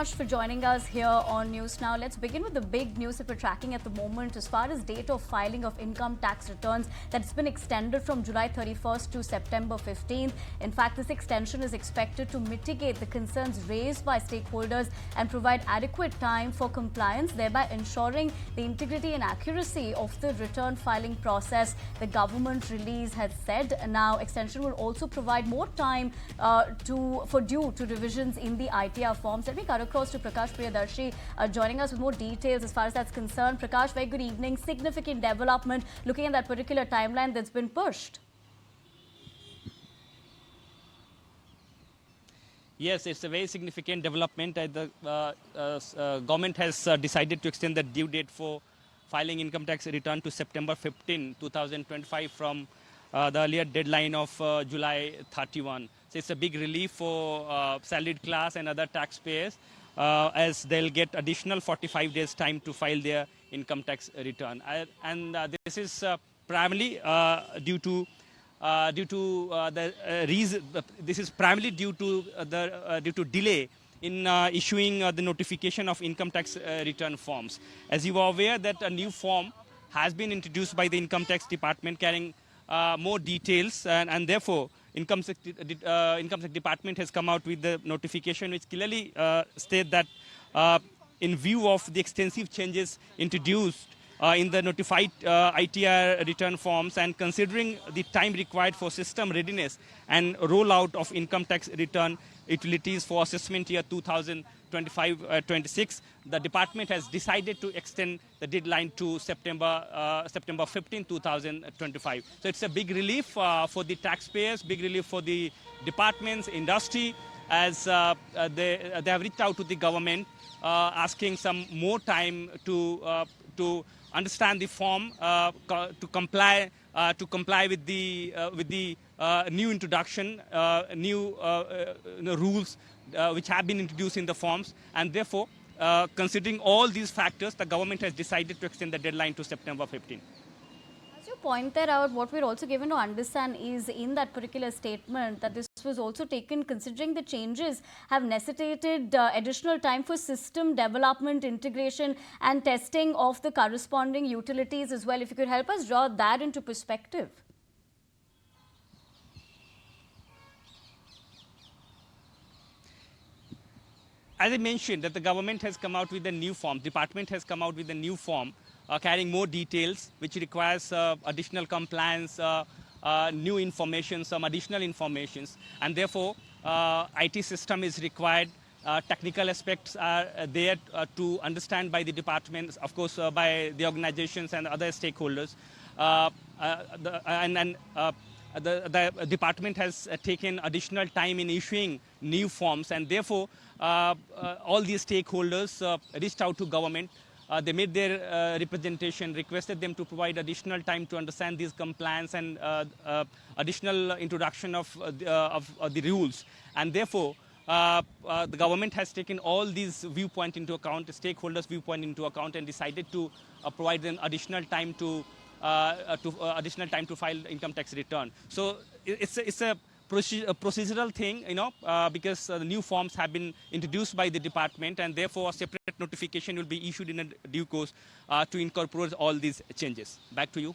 Much for joining us here on News Now. Let's begin with the big news that we're tracking at the moment as far as date of filing of income tax returns that's been extended from July 31st to September 15th. In fact, this extension is expected to mitigate the concerns raised by stakeholders and provide adequate time for compliance, thereby ensuring the integrity and accuracy of the return filing process. The government release has said now extension will also provide more time for due to revisions in the ITR forms. Let me cut across to Prakash Priyadarshi joining us with more details as far as that's concerned. Prakash, very good evening. Significant development looking at that particular timeline that's been pushed. Yes, it's a very significant development. The government has decided to extend the due date for filing income tax return to September 15, 2025 from the earlier deadline of July 31. So it's a big relief for salaried class and other taxpayers as they'll get additional 45 days time to file their income tax return. This is primarily due to the reason. This is primarily due to delay in issuing the notification of income tax return forms. As you are aware, that a new form has been introduced by the Income Tax Department carrying more details, and therefore Income Tax Department has come out with the notification which clearly state that in view of the extensive changes introduced in the notified ITR return forms and considering the time required for system readiness and rollout of income tax return utilities for assessment year 2025-26, the department has decided to extend the deadline to September 15, 2025. So it's a big relief for the taxpayers, big relief for the departments, industry, as they have reached out to the government asking some more time to understand the form, to comply with the new introduction, new rules which have been introduced in the forms, and therefore, considering all these factors, the government has decided to extend the deadline to September 15. As you pointed out, what we're also given to understand is in that particular statement that this was also taken considering the changes have necessitated additional time for system development, integration and testing of the corresponding utilities as well. If you could help us draw that into perspective. As I mentioned, that the government has come out with a new form, department has come out with a new form carrying more details, which requires additional compliance, new information, some additional informations, and therefore IT system is required. Technical aspects are there to understand by the departments, of course, by the organizations and other stakeholders. The department has taken additional time in issuing new forms, and therefore all these stakeholders reached out to government. They made their representation, requested them to provide additional time to understand these compliance and additional introduction of the rules. And therefore, the government has taken all these viewpoints into account, the stakeholders' viewpoint into account, and decided to provide them additional time to file income tax return. So it's a procedural thing, because the new forms have been introduced by the department, and therefore a separate notification will be issued in a due course to incorporate all these changes. Back to you.